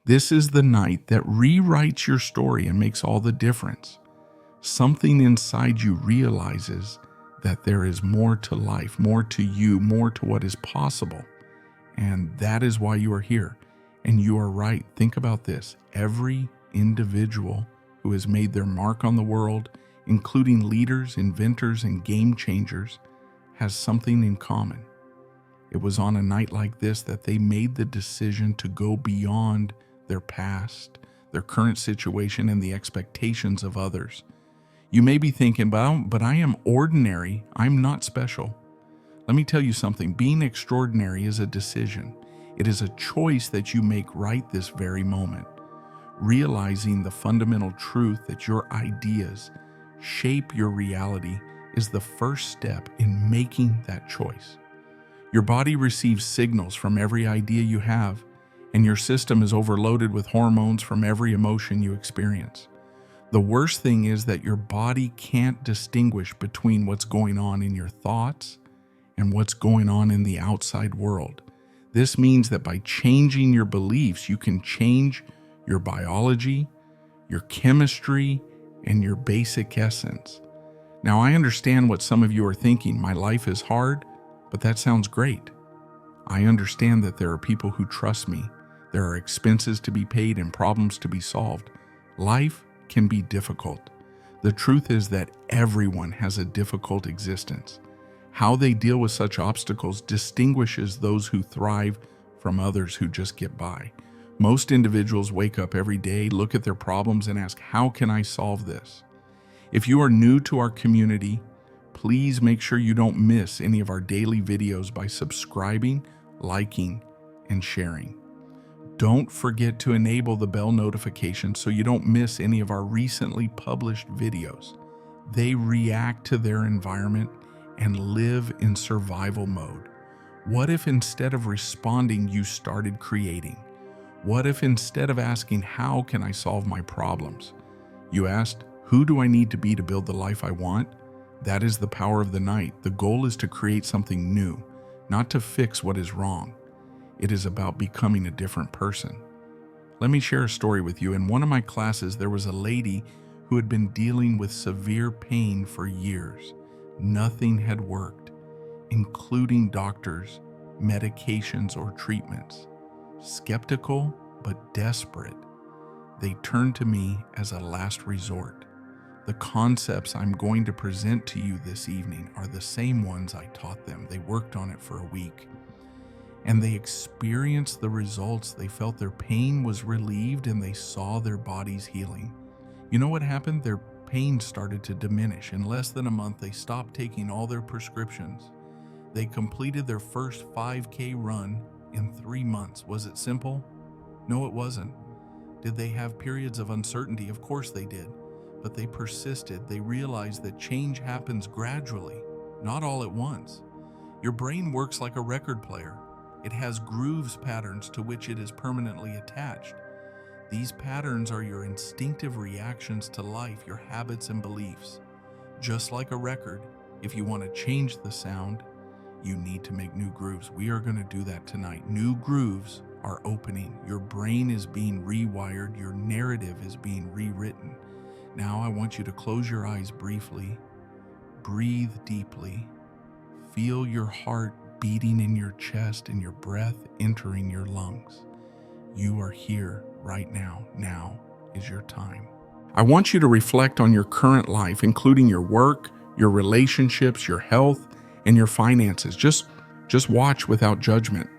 This is the night that rewrites your story and makes all the difference. Something inside you realizes that there is more to life, more to you, more to what is possible. And that is why you are here. And you are right. Think about this. Every individual who has made their mark on the world, including leaders, inventors, and game changers, has something in common. It was on a night like this that they made the decision to go beyond their past, their current situation, and the expectations of others. You may be thinking, but I am ordinary. I'm not special. Let me tell you something. Being extraordinary is a decision. It is a choice that you make right this very moment. Realizing the fundamental truth that your ideas shape your reality is the first step in making that choice. Your body receives signals from every idea you have, and your system is overloaded with hormones from every emotion you experience. The worst thing is that your body can't distinguish between what's going on in your thoughts and what's going on in the outside world. This means that by changing your beliefs, you can change your biology, your chemistry, and your basic essence. Now, I understand what some of you are thinking. My life is hard, but that sounds great. I understand that there are people who trust me. There are expenses to be paid and problems to be solved. Life can be difficult. The truth is that everyone has a difficult existence. How they deal with such obstacles distinguishes those who thrive from others who just get by. Most individuals wake up every day, look at their problems, and ask, how can I solve this? If you are new to our community, please make sure you don't miss any of our daily videos by subscribing, liking, and sharing. Don't forget to enable the bell notification so you don't miss any of our recently published videos. They react to their environment and live in survival mode. What if instead of responding, you started creating? What if instead of asking, how can I solve my problems, you asked, who do I need to be to build the life I want? That is the power of the night. The goal is to create something new, not to fix what is wrong. It is about becoming a different person. Let me share a story with you. In one of my classes, there was a lady who had been dealing with severe pain for years. Nothing had worked, including doctors, medications, or treatments. Skeptical but desperate, they turned to me as a last resort. The concepts I'm going to present to you this evening are the same ones I taught them. They worked on it for a week, and they experienced the results. They felt their pain was relieved, and they saw their bodies healing. You know what happened? Their pain started to diminish. In less than a month, they stopped taking all their prescriptions. They completed their first 5K run in 3 months. Was it simple? No, it wasn't. Did they have periods of uncertainty? Of course they did. But they persisted. They realized that change happens gradually, not all at once. Your brain works like a record player. It has grooves patterns to which it is permanently attached. These patterns are your instinctive reactions to life, your habits and beliefs. Just like a record, if you want to change the sound, you need to make new grooves. We are going to do that tonight. New grooves are opening. Your brain is being rewired. Your narrative is being rewritten. Now I want you to close your eyes briefly. Breathe deeply. Feel your heart beating in your chest and your breath entering your lungs. You are here right now. Now is your time. I want you to reflect on your current life, including your work, your relationships, your health, and your finances. Just watch without judgment.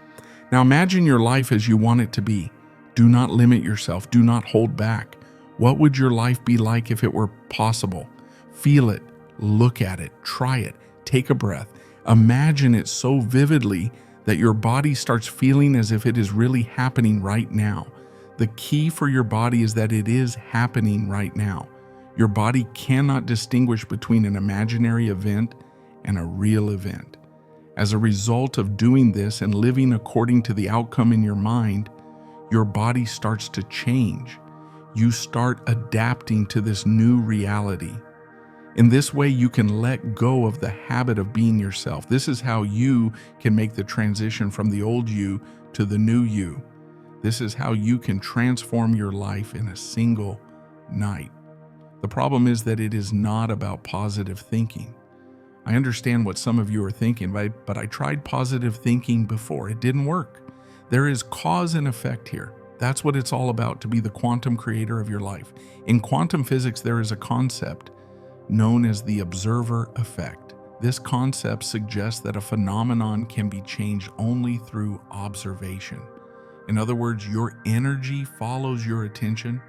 Now imagine your life as you want it to be. Do not limit yourself. Do not hold back. What would your life be like if it were possible? Feel it, look at it, try it, take a breath. Imagine it so vividly that your body starts feeling as if it is really happening right now. The key for your body is that it is happening right now. Your body cannot distinguish between an imaginary event and a real event. As a result of doing this and living according to the outcome in your mind, your body starts to change. You start adapting to this new reality. In this way, you can let go of the habit of being yourself. This is how you can make the transition from the old you to the new you. This is how you can transform your life in a single night. The problem is that it is not about positive thinking. I understand what some of you are thinking, but I tried positive thinking before. It didn't work. There is cause and effect here. That's what it's all about, to be the quantum creator of your life. In quantum physics, there is a concept known as the observer effect. This concept suggests that a phenomenon can be changed only through observation. In other words, your energy follows your attention,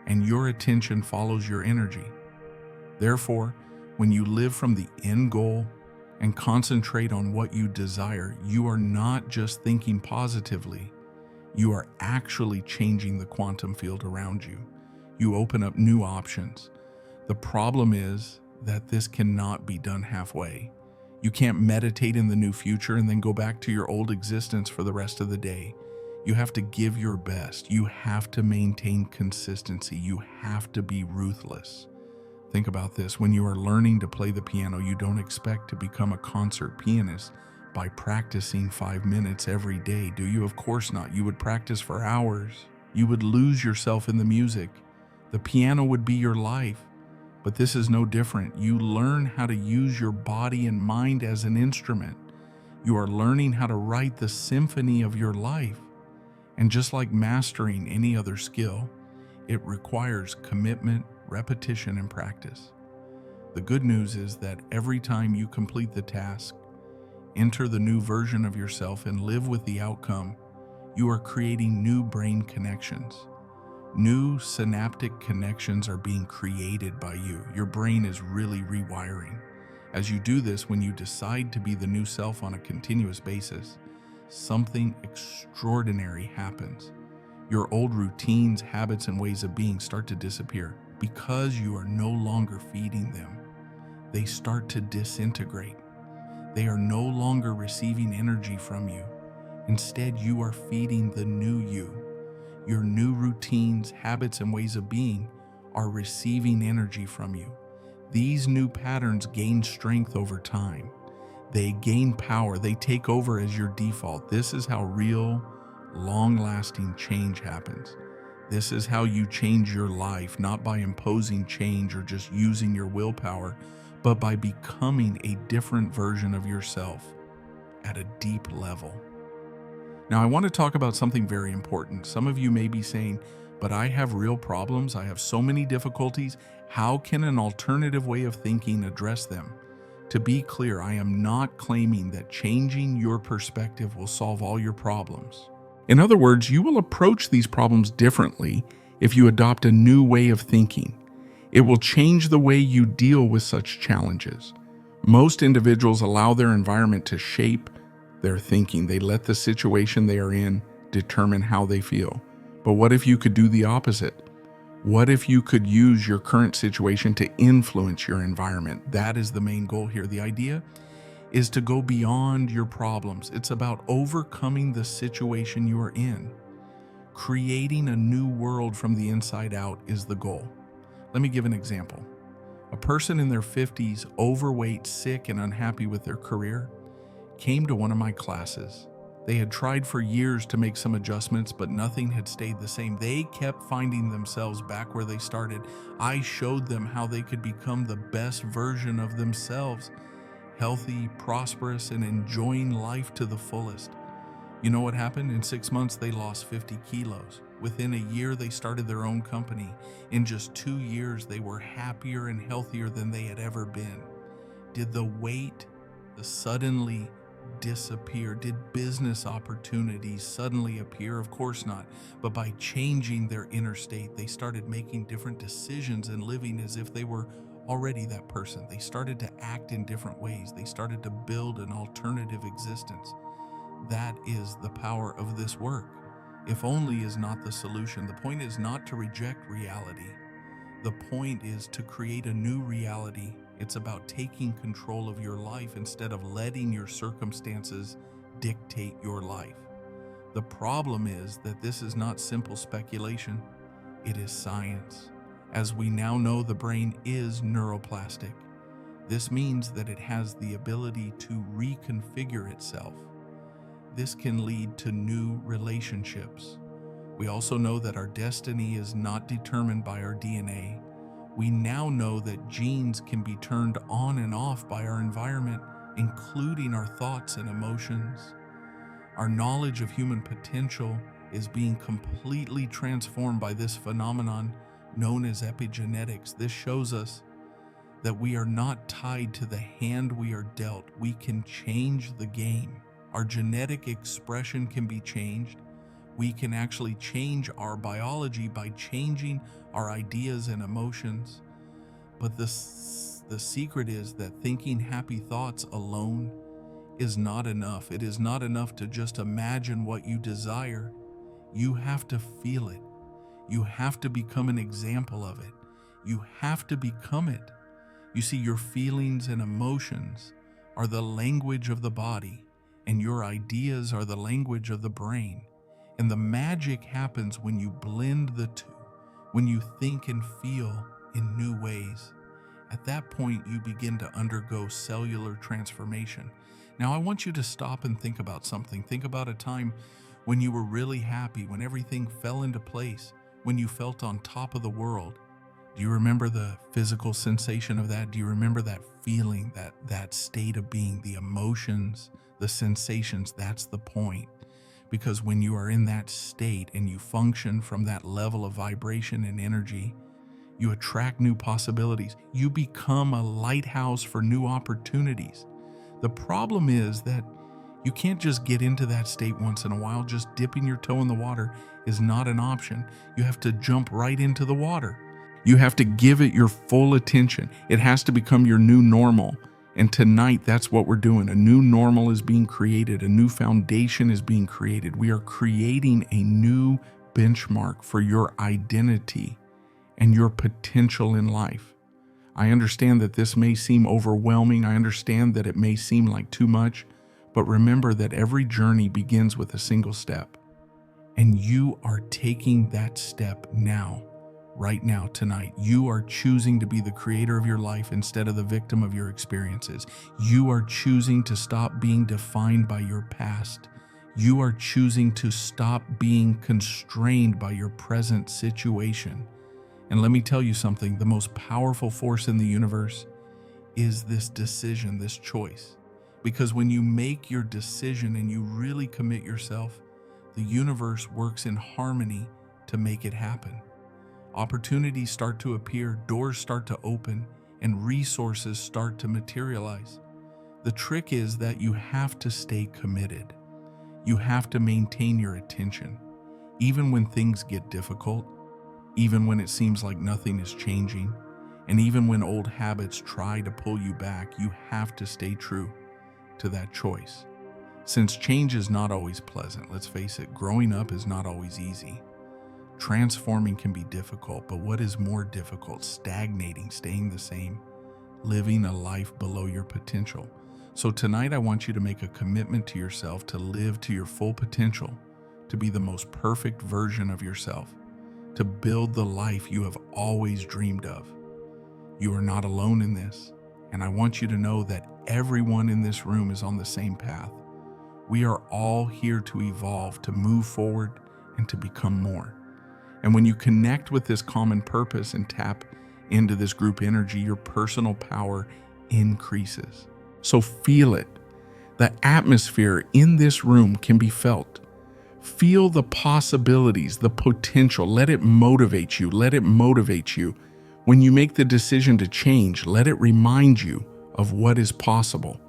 and your attention follows your energy. Therefore, when you live from the end goal and concentrate on what you desire, you are not just thinking positively, you are actually changing the quantum field around you. You open up new options. The problem is that this cannot be done halfway. You can't meditate in the new future and then go back to your old existence for the rest of the day. You have to give your best. You have to maintain consistency. You have to be ruthless. Think about this. When you are learning to play the piano, you don't expect to become a concert pianist by practicing 5 minutes every day, do you? Of course not. You would practice for hours. You would lose yourself in the music. The piano would be your life. But this is no different. You learn how to use your body and mind as an instrument. You are learning how to write the symphony of your life. And just like mastering any other skill, it requires commitment, repetition, and practice. The good news is that every time you complete the task, enter the new version of yourself, and live with the outcome, you are creating new brain connections. New synaptic connections are being created by you. Your brain is really rewiring. As you do this, when you decide to be the new self on a continuous basis, something extraordinary happens. Your old routines, habits, and ways of being start to disappear because you are no longer feeding them. They start to disintegrate. They are no longer receiving energy from you. Instead, you are feeding the new you. Your new routines, habits, and ways of being are receiving energy from you. These new patterns gain strength over time. They gain power. They take over as your default. This is how real, long-lasting change happens. This is how you change your life, not by imposing change or just using your willpower, but by becoming a different version of yourself at a deep level. Now, I want to talk about something very important. Some of you may be saying, but I have real problems. I have so many difficulties. How can an alternative way of thinking address them? To be clear, I am not claiming that changing your perspective will solve all your problems. In other words, you will approach these problems differently if you adopt a new way of thinking. It will change the way you deal with such challenges. Most individuals allow their environment to shape their thinking. They let the situation they are in determine how they feel. But what if you could do the opposite? What if you could use your current situation to influence your environment? That is the main goal here. The idea is to go beyond your problems. It's about overcoming the situation you are in. Creating a new world from the inside out is the goal. Let me give an example. A person in their 50s, overweight, sick, and unhappy with their career, came to one of my classes. They had tried for years to make some adjustments, but nothing had stayed the same. They kept finding themselves back where they started. I showed them how they could become the best version of themselves, healthy, prosperous, and enjoying life to the fullest. You know what happened? In 6 months, they lost 50 kilos. Within a year, they started their own company. In just 2 years, they were happier and healthier than they had ever been. Did the weight suddenly disappear? Did business opportunities suddenly appear? Of course not. But by changing their inner state, they started making different decisions and living as if they were already that person. They started to act in different ways. They started to build an alternative existence. That is the power of this work. If only is not the solution. The point is not to reject reality. The point is to create a new reality. It's about taking control of your life instead of letting your circumstances dictate your life. The problem is that this is not simple speculation. It is science. As we now know, the brain is neuroplastic. This means that it has the ability to reconfigure itself. This can lead to new relationships, We also know that our destiny is not determined by our DNA. We now know that genes can be turned on and off by our environment, including our thoughts and emotions. Our knowledge of human potential is being completely transformed by this phenomenon known as epigenetics. This shows us that we are not tied to the hand we are dealt. We can change the game. Our genetic expression can be changed. We can actually change our biology by changing our ideas and emotions. But the secret is that thinking happy thoughts alone is not enough. It is not enough to just imagine what you desire. You have to feel it. You have to become an example of it. You have to become it. You see, your feelings and emotions are the language of the body, and your ideas are the language of the brain. And the magic happens when you blend the two, when you think and feel in new ways. At that point, you begin to undergo cellular transformation. Now, I want you to stop and think about something. Think about a time when you were really happy, when everything fell into place, when you felt on top of the world. Do you remember the physical sensation of that? Do you remember that feeling, that state of being, the emotions, the sensations? That's the point. Because when you are in that state and you function from that level of vibration and energy, you attract new possibilities. You become a lighthouse for new opportunities. The problem is that you can't just get into that state once in a while. Just dipping your toe in the water is not an option. You have to jump right into the water. You have to give it your full attention. It has to become your new normal. And tonight, that's what we're doing. A new normal is being created. A new foundation is being created. We are creating a new benchmark for your identity and your potential in life. I understand that this may seem overwhelming. I understand that it may seem like too much, but remember that every journey begins with a single step. And you are taking that step now, right now, tonight. You are choosing to be the creator of your life instead of the victim of your experiences. You are choosing to stop being defined by your past. You are choosing to stop being constrained by your present situation. And let me tell you something, the most powerful force in the universe is this decision, this choice. Because when you make your decision and you really commit yourself, the universe works in harmony to make it happen. Opportunities start to appear, doors start to open, and resources start to materialize. The trick is that you have to stay committed. You have to maintain your attention. Even when things get difficult, even when it seems like nothing is changing, and even when old habits try to pull you back, you have to stay true to that choice. Since change is not always pleasant, let's face it, growing up is not always easy. Transforming can be difficult, but what is more difficult? Stagnating, staying the same, living a life below your potential. So tonight I want you to make a commitment to yourself to live to your full potential, to be the most perfect version of yourself, to build the life you have always dreamed of. You are not alone in this, and I want you to know that everyone in this room is on the same path. We are all here to evolve, to move forward, and to become more. And when you connect with this common purpose and tap into this group energy, your personal power increases. So feel it. The atmosphere in this room can be felt. Feel the possibilities, the potential. Let it motivate you. Let it motivate you. When you make the decision to change, let it remind you of what is possible.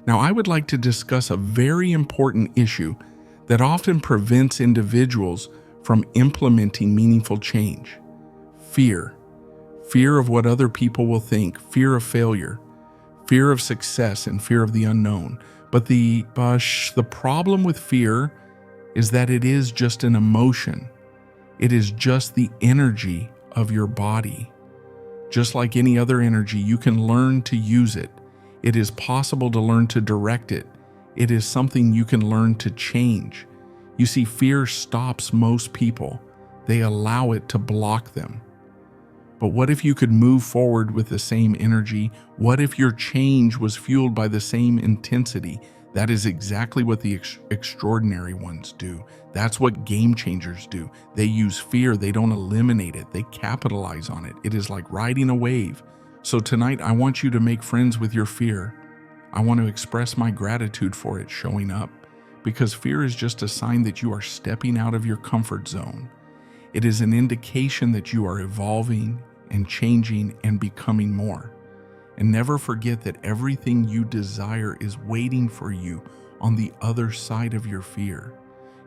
Now, I would like to discuss a very important issue that often prevents individuals from implementing meaningful change. Fear. Fear of what other people will think, fear of failure, fear of success, and fear of the unknown. But the problem with fear is that it is just an emotion. It is just the energy of your body. Just like any other energy, you can learn to use it. It is possible to learn to direct it. It is something you can learn to change. You see, fear stops most people. They allow it to block them. But what if you could move forward with the same energy? What if your change was fueled by the same intensity? That is exactly what the extraordinary ones do. That's what game changers do. They use fear, they don't eliminate it, they capitalize on it. It is like riding a wave. So tonight, I want you to make friends with your fear. I want to express my gratitude for it showing up, because fear is just a sign that you are stepping out of your comfort zone. It is an indication that you are evolving and changing and becoming more. And never forget that everything you desire is waiting for you on the other side of your fear.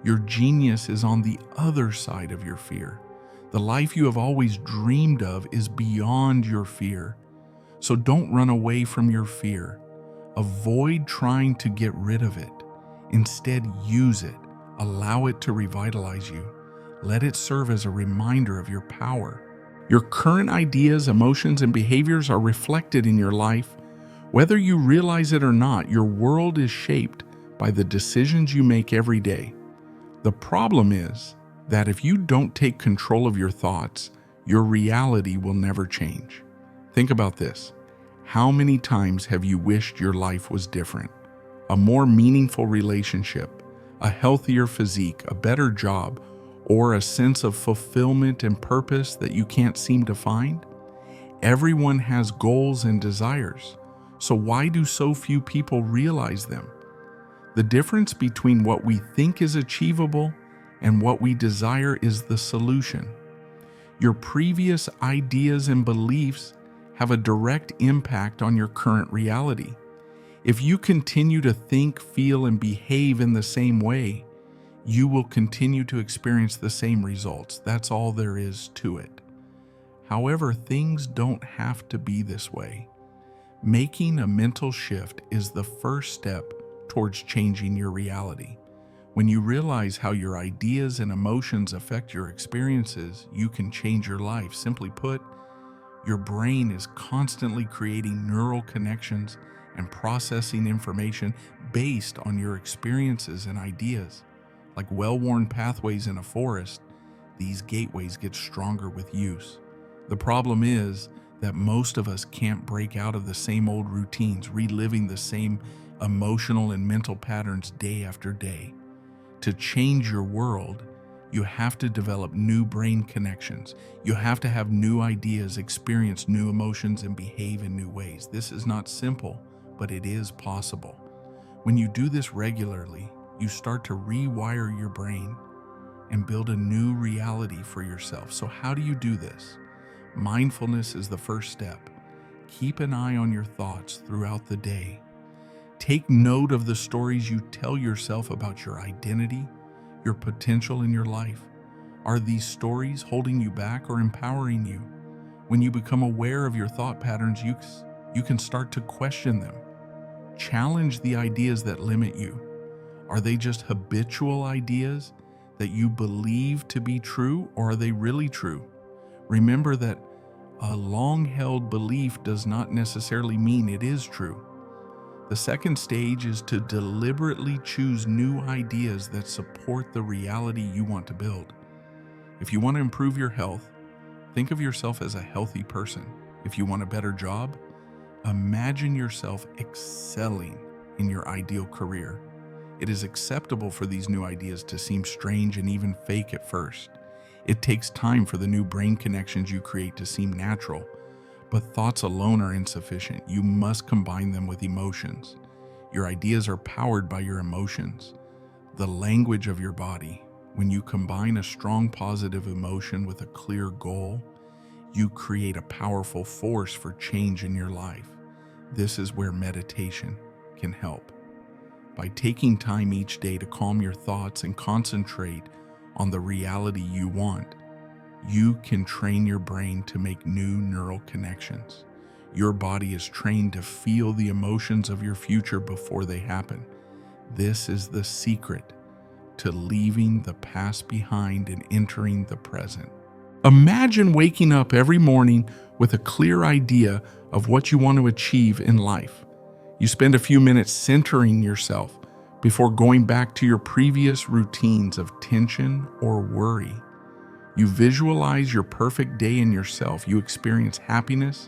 Your genius is on the other side of your fear. The life you have always dreamed of is beyond your fear. So don't run away from your fear. Avoid trying to get rid of it. Instead, use it. Allow it to revitalize you. Let it serve as a reminder of your power. Your current ideas, emotions, and behaviors are reflected in your life. Whether you realize it or not, your world is shaped by the decisions you make every day. The problem is that if you don't take control of your thoughts, your reality will never change. Think about this. How many times have you wished your life was different? A more meaningful relationship, a healthier physique, a better job, or a sense of fulfillment and purpose that you can't seem to find? Everyone has goals and desires, so why do so few people realize them? The difference between what we think is achievable and what we desire is the solution. Your previous ideas and beliefs have a direct impact on your current reality. If you continue to think, feel, and behave in the same way, you will continue to experience the same results. That's all there is to it. However, things don't have to be this way. Making a mental shift is the first step towards changing your reality. When you realize how your ideas and emotions affect your experiences, you can change your life. Simply put, your brain is constantly creating neural connections and processing information based on your experiences and ideas. Like well-worn pathways in a forest, these gateways get stronger with use. The problem is that most of us can't break out of the same old routines, reliving the same emotional and mental patterns day after day. To change your world, you have to develop new brain connections. You have to have new ideas, experience new emotions, and behave in new ways. This is not simple, but it is possible. When you do this regularly, you start to rewire your brain and build a new reality for yourself. So how do you do this? Mindfulness is the first step. Keep an eye on your thoughts throughout the day. Take note of the stories you tell yourself about your identity, your potential in your life. Are these stories holding you back or empowering you? When you become aware of your thought patterns, you can start to question them. Challenge the ideas that limit you. Are they just habitual ideas that you believe to be true, or are they really true? Remember that a long-held belief does not necessarily mean it is true. The second stage is to deliberately choose new ideas that support the reality you want to build. If you want to improve your health, think of yourself as a healthy person. If you want a better job, imagine yourself excelling in your ideal career. It is acceptable for these new ideas to seem strange and even fake at first. It takes time for the new brain connections you create to seem natural. But thoughts alone are insufficient. You must combine them with emotions. Your ideas are powered by your emotions, the language of your body. When you combine a strong positive emotion with a clear goal, you create a powerful force for change in your life. This is where meditation can help. By taking time each day to calm your thoughts and concentrate on the reality you want, you can train your brain to make new neural connections. Your body is trained to feel the emotions of your future before they happen. This is the secret to leaving the past behind and entering the present. Imagine waking up every morning with a clear idea of what you want to achieve in life. You spend a few minutes centering yourself before going back to your previous routines of tension or worry. You visualize your perfect day in yourself. You experience happiness,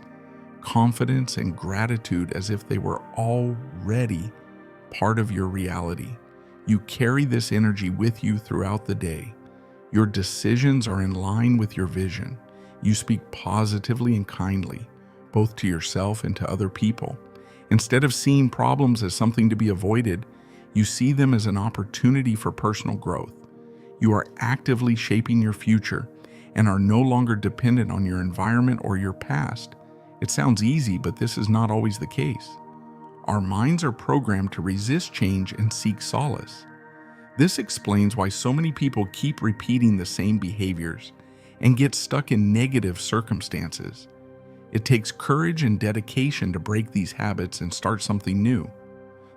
confidence, and gratitude as if they were already part of your reality. You carry this energy with you throughout the day. Your decisions are in line with your vision. You speak positively and kindly, both to yourself and to other people. Instead of seeing problems as something to be avoided, you see them as an opportunity for personal growth. You are actively shaping your future and are no longer dependent on your environment or your past. It sounds easy, but this is not always the case. Our minds are programmed to resist change and seek solace. This explains why so many people keep repeating the same behaviors and get stuck in negative circumstances. It takes courage and dedication to break these habits and start something new.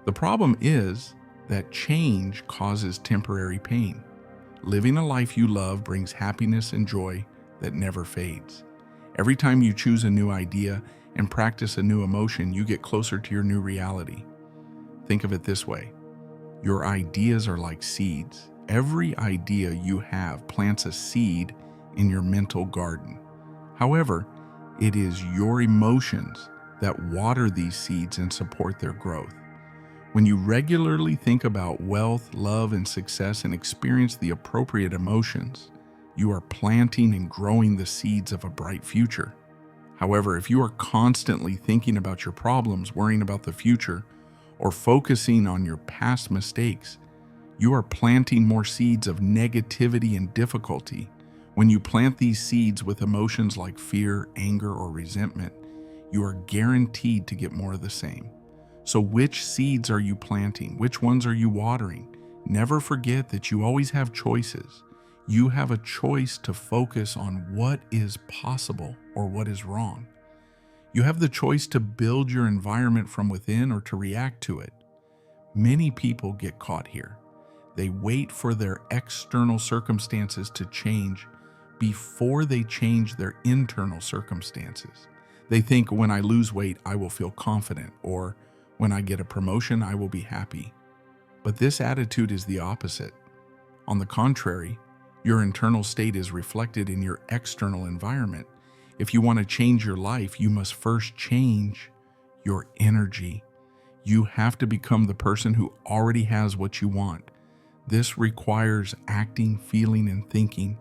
The problem is that change causes temporary pain. Living a life you love brings happiness and joy that never fades. Every time you choose a new idea and practice a new emotion, you get closer to your new reality. Think of it this way. Your ideas are like seeds. Every idea you have plants a seed in your mental garden. However, it is your emotions that water these seeds and support their growth. When you regularly think about wealth, love, and success and experience the appropriate emotions, you are planting and growing the seeds of a bright future. However, if you are constantly thinking about your problems, worrying about the future, or focusing on your past mistakes, you are planting more seeds of negativity and difficulty. When you plant these seeds with emotions like fear, anger, or resentment, you are guaranteed to get more of the same. So which seeds are you planting? Which ones are you watering? Never forget that you always have choices. You have a choice to focus on what is possible or what is wrong. You have the choice to build your environment from within or to react to it. Many people get caught here. They wait for their external circumstances to change before they change their internal circumstances. They think, when I lose weight, I will feel confident, or when I get a promotion, I will be happy. But this attitude is the opposite. On the contrary, your internal state is reflected in your external environment. If you want to change your life, you must first change your energy. You have to become the person who already has what you want. This requires acting, feeling, and thinking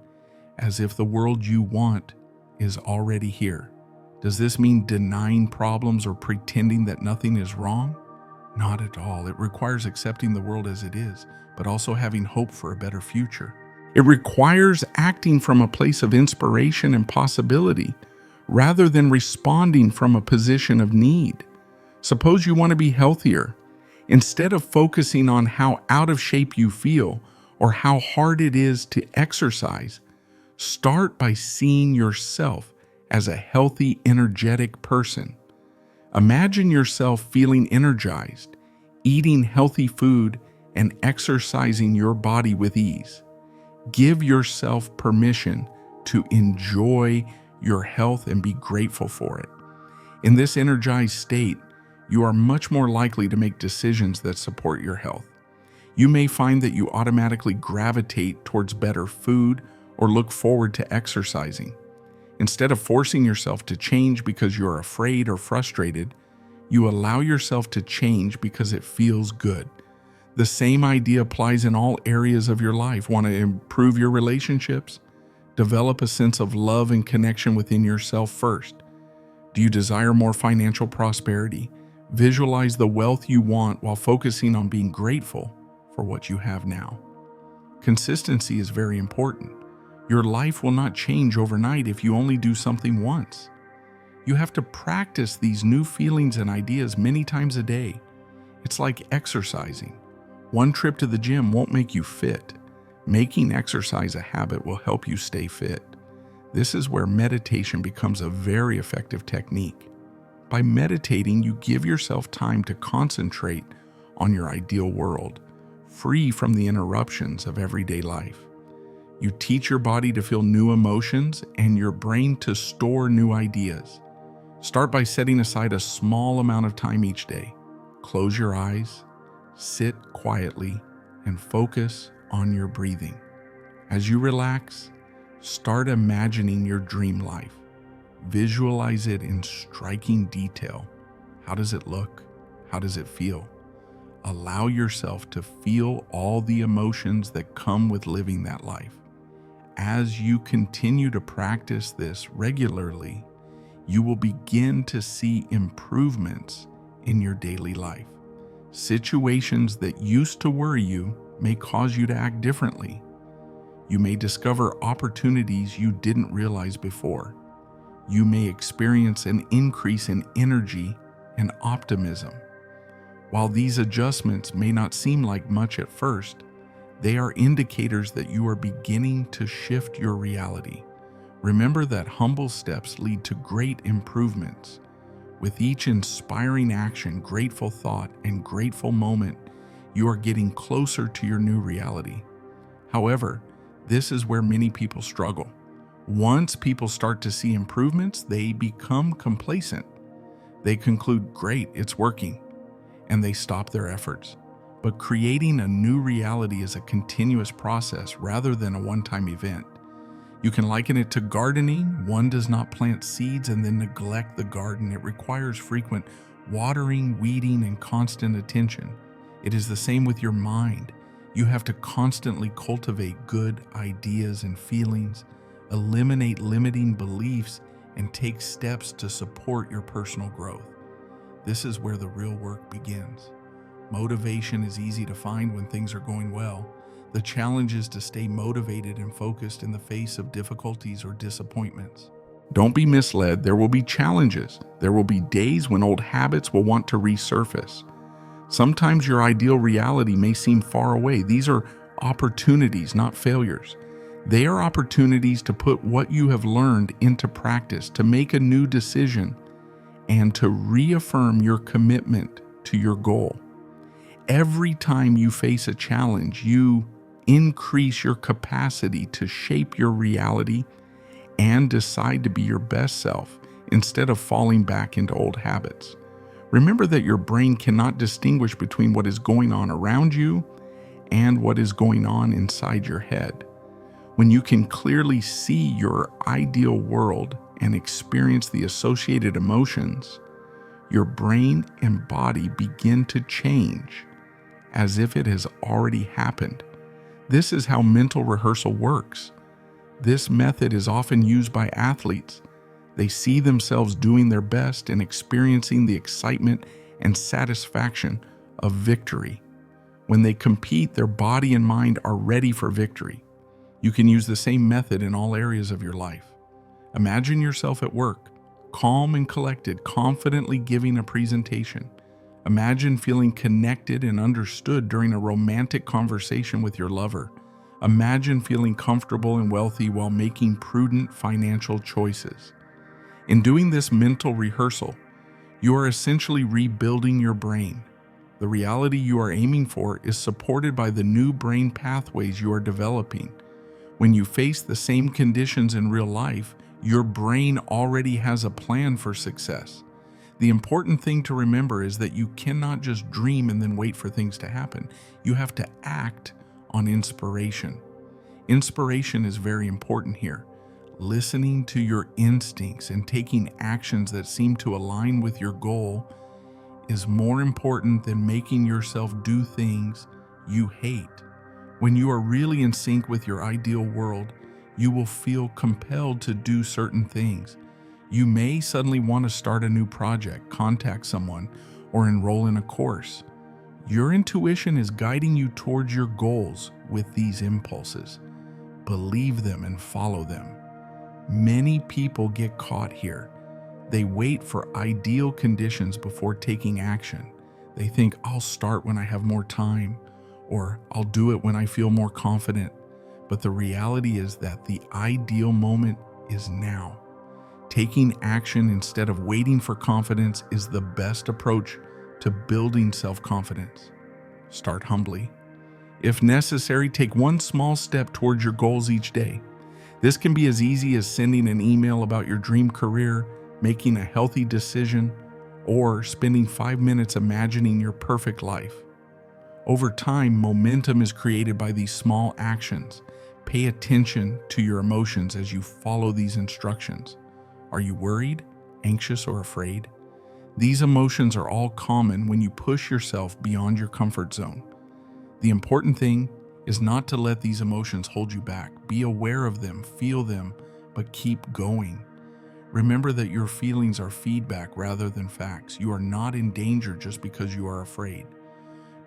as if the world you want is already here. Does this mean denying problems or pretending that nothing is wrong? Not at all. It requires accepting the world as it is, but also having hope for a better future. It requires acting from a place of inspiration and possibility, rather than responding from a position of need. Suppose you want to be healthier. Instead of focusing on how out of shape you feel or how hard it is to exercise, start by seeing yourself as a healthy, energetic person. Imagine yourself feeling energized, eating healthy food, and exercising your body with ease. Give yourself permission to enjoy your health and be grateful for it. In this energized state, you are much more likely to make decisions that support your health. You may find that you automatically gravitate towards better food or look forward to exercising. Instead of forcing yourself to change because you're afraid or frustrated, you allow yourself to change because it feels good. The same idea applies in all areas of your life. Want to improve your relationships? Develop a sense of love and connection within yourself first. Do you desire more financial prosperity? Visualize the wealth you want while focusing on being grateful for what you have now. Consistency is very important. Your life will not change overnight if you only do something once. You have to practice these new feelings and ideas many times a day. It's like exercising. One trip to the gym won't make you fit. Making exercise a habit will help you stay fit. This is where meditation becomes a very effective technique. By meditating, you give yourself time to concentrate on your ideal world, free from the interruptions of everyday life. You teach your body to feel new emotions and your brain to store new ideas. Start by setting aside a small amount of time each day. Close your eyes, sit quietly, and focus on your breathing. As you relax, start imagining your dream life. Visualize it in striking detail. How does it look? How does it feel? Allow yourself to feel all the emotions that come with living that life. As you continue to practice this regularly, you will begin to see improvements in your daily life. Situations that used to worry you may cause you to act differently. You may discover opportunities you didn't realize before. You may experience an increase in energy and optimism. While these adjustments may not seem like much at first, they are indicators that you are beginning to shift your reality. Remember that humble steps lead to great improvements. With each inspiring action, grateful thought, and grateful moment, you are getting closer to your new reality. However, this is where many people struggle. Once people start to see improvements, they become complacent. They conclude, great, it's working, and they stop their efforts. But creating a new reality is a continuous process rather than a one-time event. You can liken it to gardening. One does not plant seeds and then neglect the garden. It requires frequent watering, weeding, and constant attention. It is the same with your mind. You have to constantly cultivate good ideas and feelings, eliminate limiting beliefs, and take steps to support your personal growth. This is where the real work begins. Motivation is easy to find when things are going well. The challenge is to stay motivated and focused in the face of difficulties or disappointments. Don't be misled. There will be challenges. There will be days when old habits will want to resurface. Sometimes your ideal reality may seem far away. These are opportunities, not failures. They are opportunities to put what you have learned into practice, to make a new decision, and to reaffirm your commitment to your goal. Every time you face a challenge, you increase your capacity to shape your reality and decide to be your best self instead of falling back into old habits. Remember that your brain cannot distinguish between what is going on around you and what is going on inside your head. When you can clearly see your ideal world and experience the associated emotions, your brain and body begin to change as if it has already happened. This is how mental rehearsal works. This method is often used by athletes. They see themselves doing their best and experiencing the excitement and satisfaction of victory. When they compete, their body and mind are ready for victory. You can use the same method in all areas of your life. Imagine yourself at work, calm and collected, confidently giving a presentation. Imagine feeling connected and understood during a romantic conversation with your lover. Imagine feeling comfortable and wealthy while making prudent financial choices. In doing this mental rehearsal, you are essentially rebuilding your brain. The reality you are aiming for is supported by the new brain pathways you are developing. When you face the same conditions in real life, your brain already has a plan for success. The important thing to remember is that you cannot just dream and then wait for things to happen. You have to act on inspiration. Inspiration is very important here. Listening to your instincts and taking actions that seem to align with your goal is more important than making yourself do things you hate. When you are really in sync with your ideal world, you will feel compelled to do certain things. You may suddenly want to start a new project, contact someone, or enroll in a course. Your intuition is guiding you towards your goals with these impulses. Believe them and follow them. Many people get caught here. They wait for ideal conditions before taking action. They think, I'll start when I have more time, or I'll do it when I feel more confident. But the reality is that the ideal moment is now. Taking action instead of waiting for confidence is the best approach to building self-confidence. Start humbly. If necessary, take one small step towards your goals each day. This can be as easy as sending an email about your dream career, making a healthy decision, or spending 5 minutes imagining your perfect life. Over time, momentum is created by these small actions. Pay attention to your emotions as you follow these instructions. Are you worried, anxious, or afraid? These emotions are all common when you push yourself beyond your comfort zone. The important thing is not to let these emotions hold you back. Be aware of them, feel them, but keep going. Remember that your feelings are feedback rather than facts. You are not in danger just because you are afraid,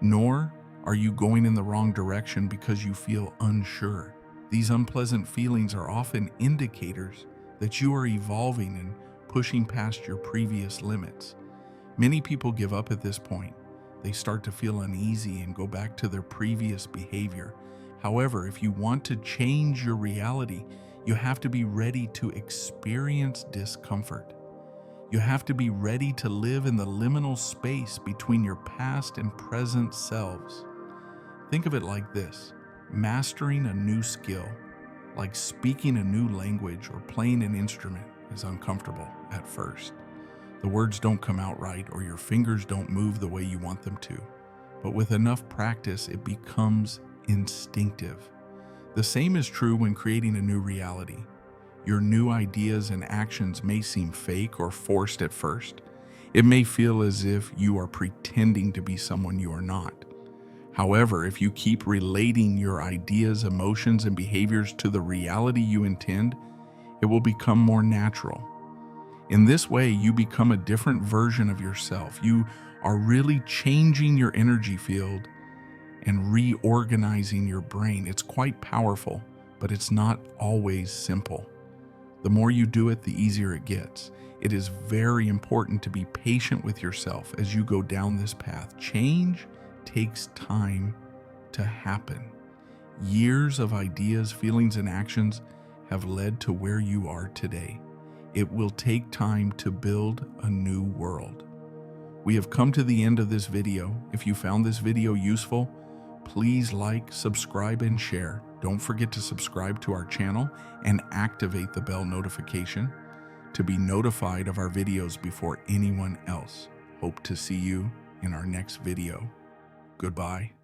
nor are you going in the wrong direction because you feel unsure. These unpleasant feelings are often indicators that you are evolving and pushing past your previous limits. Many people give up at this point. They start to feel uneasy and go back to their previous behavior. However, if you want to change your reality, you have to be ready to experience discomfort. You have to be ready to live in the liminal space between your past and present selves. Think of it like this: mastering a new skill, like speaking a new language or playing an instrument, is uncomfortable at first. The words don't come out right, or your fingers don't move the way you want them to. But with enough practice, it becomes instinctive. The same is true when creating a new reality. Your new ideas and actions may seem fake or forced at first. It may feel as if you are pretending to be someone you are not. However, if you keep relating your ideas, emotions, and behaviors to the reality you intend, it will become more natural. In this way, you become a different version of yourself. You are really changing your energy field and reorganizing your brain. It's quite powerful, but it's not always simple. The more you do it, the easier it gets. It is very important to be patient with yourself as you go down this path. Change takes time to happen. Years of ideas, feelings, and actions have led to where you are today. It will take time to build a new world. We have come to the end of this video. If you found this video useful, please like, subscribe, and share. Don't forget to subscribe to our channel and activate the bell notification to be notified of our videos before anyone else. Hope to see you in our next video. Goodbye.